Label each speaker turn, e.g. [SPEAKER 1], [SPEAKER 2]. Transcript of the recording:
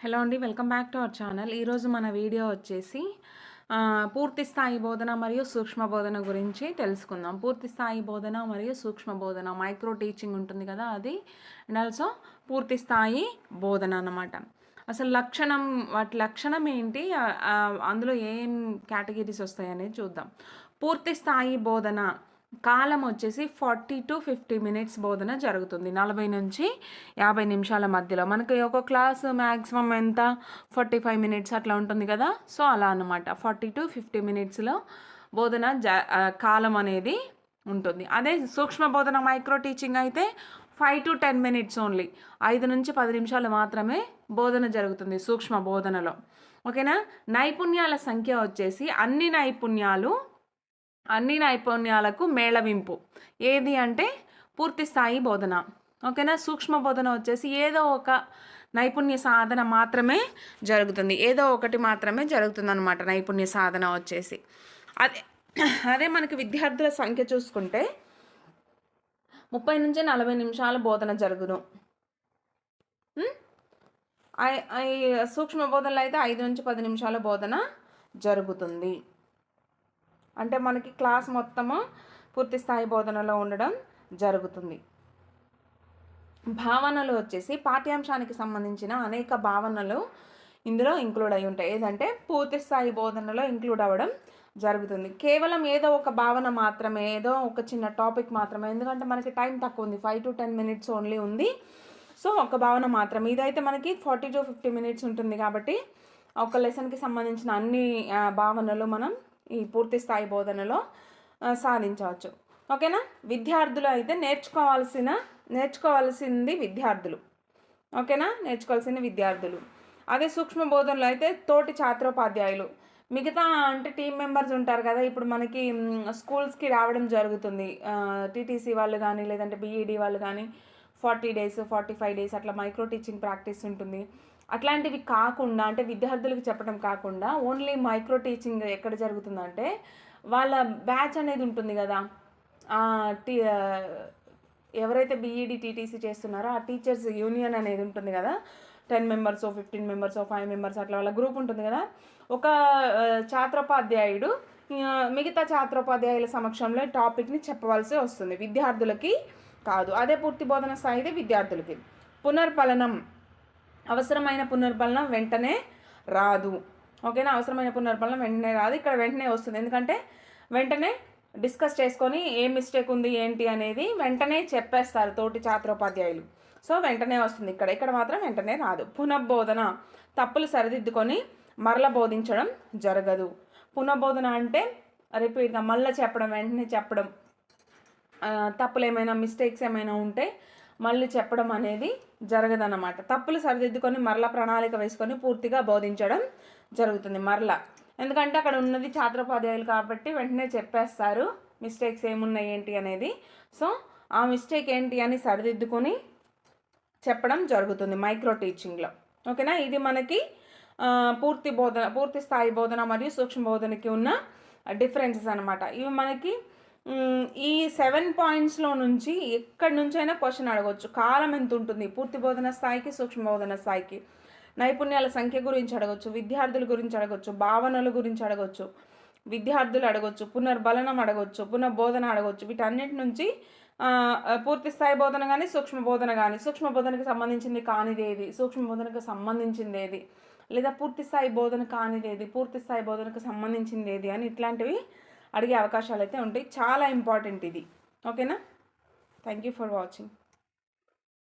[SPEAKER 1] Hello అండి, welcome back to our channel. ఈరోజు మన వీడియో వచ్చేసి పూర్తి స్థాయి బోధన మరియు సూక్ష్మ బోధన గురించి తెలుసుకుందాం. పూర్తి స్థాయి బోధన మరియు సూక్ష్మ బోధన, మైక్రో టీచింగ్ ఉంటుంది కదా అది, అండ్ ఆల్సో పూర్తి స్థాయి బోధన అన్నమాట. అసలు వాటి లక్షణం ఏంటి, అందులో ఏం కేటగిరీస్ వస్తాయి అనేది చూద్దాం. పూర్తి స్థాయి బోధన కాలం వచ్చేసి 40 to 50 మినిట్స్ బోధన జరుగుతుంది. 40 నుంచి 50 నిమిషాల మధ్యలో. మనకి ఒక క్లాస్ మ్యాక్సిమం ఎంత 45 మినిట్స్ అట్లా ఉంటుంది కదా, సో అలా అనమాట. 40 to 50 మినిట్స్లో బోధన కాలం అనేది ఉంటుంది. అదే సూక్ష్మ బోధన మైక్రో టీచింగ్ అయితే 5 to 10 మినిట్స్ ఓన్లీ, 5 నుంచి 10 నిమిషాలు మాత్రమే బోధన జరుగుతుంది సూక్ష్మ బోధనలో. ఓకేనా. నైపుణ్యాల సంఖ్య వచ్చేసి అన్ని నైపుణ్యాలకు మేళవింపు ఏది అంటే పూర్తి స్థాయి బోధన. ఓకేనా. సూక్ష్మ బోధన వచ్చేసి ఏదో ఒక నైపుణ్య సాధన మాత్రమే జరుగుతుంది, ఏదో ఒకటి మాత్రమే జరుగుతుంది అనమాట నైపుణ్య సాధన వచ్చేసి. అదే మనకి విద్యార్థుల సంఖ్య చూసుకుంటే 30 నుంచి 40 నిమిషాల బోధన జరుగును. సూక్ష్మ బోధనలో అయితే 5 నుంచి 10 నిమిషాల బోధన జరుగుతుంది. అంటే మనకి క్లాస్ మొత్తము పూర్తి స్థాయి బోధనలో ఉండడం జరుగుతుంది. భావనలు వచ్చేసి పాఠ్యాంశానికి సంబంధించిన అనేక భావనలు ఇందులో ఇంక్లూడ్ అయి ఉంటాయి. ఏదంటే పూర్తి స్థాయి బోధనలో ఇంక్లూడ్ అవ్వడం జరుగుతుంది. కేవలం ఏదో ఒక భావన మాత్రమే, ఏదో ఒక చిన్న టాపిక్ మాత్రమే, ఎందుకంటే మనకి టైం తక్కువ ఉంది, 5 to 10 మినిట్స్ ఓన్లీ ఉంది. సో ఒక భావన మాత్రమే. ఇదైతే మనకి 40 to 50 మినిట్స్ ఉంటుంది కాబట్టి ఒక లెసన్కి సంబంధించిన అన్ని భావనలు మనం ఈ పూర్తి స్థాయి బోధనలో సాధించవచ్చు. ఓకేనా. విద్యార్థులు అయితే నేర్చుకోవాల్సింది విద్యార్థులు. ఓకేనా, నేర్చుకోవాల్సింది విద్యార్థులు. అదే సూక్ష్మ బోధనలో అయితే తోటి ఛాత్రోపాధ్యాయులు, మిగతా అంటే టీం మెంబర్స్ ఉంటారు కదా. ఇప్పుడు మనకి స్కూల్స్కి రావడం జరుగుతుంది, టీటీసీ వాళ్ళు కానీ లేదంటే బీఈడి వాళ్ళు కానీ 40 days 45 days అట్లా మైక్రో టీచింగ్ ప్రాక్టీస్ ఉంటుంది. అట్లాంటివి కాకుండా, అంటే విద్యార్థులకు చెప్పడం కాకుండా ఓన్లీ మైక్రో టీచింగ్ ఎక్కడ జరుగుతుందంటే వాళ్ళ బ్యాచ్ అనేది ఉంటుంది కదా, ఎవరైతే బీఈడి టీటీసీ చేస్తున్నారో ఆ టీచర్స్ యూనియన్ అనేది ఉంటుంది కదా, 10 members 15 members 5 members అట్లా వాళ్ళ గ్రూప్ ఉంటుంది కదా. ఒక ఛాత్రోపాధ్యాయుడు మిగతా ఛాత్రోపాధ్యాయుల సమక్షంలో టాపిక్ని చెప్పవలసి వస్తుంది, విద్యార్థులకి కాదు. అదే పూర్తి బోధన స్థాయి విద్యార్థులకి. పునర్ఫలనం, అవసరమైన పునర్ఫలనం వెంటనే రాదు. ఓకేనా. అవసరమైన పునర్ఫలనం వెంటనే రాదు, ఇక్కడ వెంటనే వస్తుంది. ఎందుకంటే వెంటనే డిస్కస్ చేసుకొని ఏ మిస్టేక్ ఉంది ఏంటి అనేది వెంటనే చెప్పేస్తారు తోటి ఛాత్రోపాధ్యాయులు. సో వెంటనే వస్తుంది, ఇక్కడ మాత్రం వెంటనే రాదు. పునఃబోధన, తప్పులు సరిదిద్దుకొని మరల బోధించడం జరగదు. పునఃబోధన అంటే రిపీట్గా మళ్ళీ చెప్పడం, వెంటనే చెప్పడం, తప్పులు ఏమైనా మిస్టేక్స్ ఏమైనా ఉంటే మళ్ళీ చెప్పడం అనేది జరగదన్నమాట. తప్పులు సరిదిద్దుకొని మరలా ప్రణాళిక వేసుకొని పూర్తిగా బోధించడం జరుగుతుంది మరలా. ఎందుకంటే అక్కడ ఉన్నది ఛాత్రోపాధ్యాయులు కాబట్టి వెంటనే చెప్పేస్తారు మిస్టేక్స్ ఏమున్నాయి ఏంటి అనేది. సో ఆ మిస్టేక్ ఏంటి అని సరిదిద్దుకొని చెప్పడం జరుగుతుంది మైక్రో టీచింగ్లో. ఓకేనా. ఇది మనకి పూర్తి స్థాయి బోధన మరియు సూక్ష్మ బోధనకి ఉన్న డిఫరెన్సెస్ అనమాట. ఇవి మనకి ఈ 7 pointsలో నుంచి ఎక్కడి నుంచైనా క్వశ్చన్ అడగవచ్చు. కాలం ఎంత ఉంటుంది పూర్తి బోధన స్థాయికి సూక్ష్మ బోధన స్థాయికి, నైపుణ్యాల సంఖ్య గురించి అడగవచ్చు, విద్యార్థుల గురించి అడగవచ్చు, భావనల గురించి అడగవచ్చు, విద్యార్థులు అడగవచ్చు, పునర్బలనం అడగవచ్చు, పునర్బోధన అడగవచ్చు. వీటన్నిటి నుంచి పూర్తి స్థాయి బోధన కానీ సూక్ష్మ బోధన కానీ, సూక్ష్మ బోధనకు సంబంధించింది కానిది ఏది, సూక్ష్మ బోధనకు సంబంధించింది ఏది, లేదా పూర్తి స్థాయి బోధన కానిది ఏది, పూర్తి స్థాయి బోధనకు సంబంధించింది ఏది అని ఇట్లాంటివి అడిగే అవకాశాలు అయితే ఉంటాయి. చాలా ఇంపార్టెంట్ ఇది. ఓకేనా. Thank you for watching.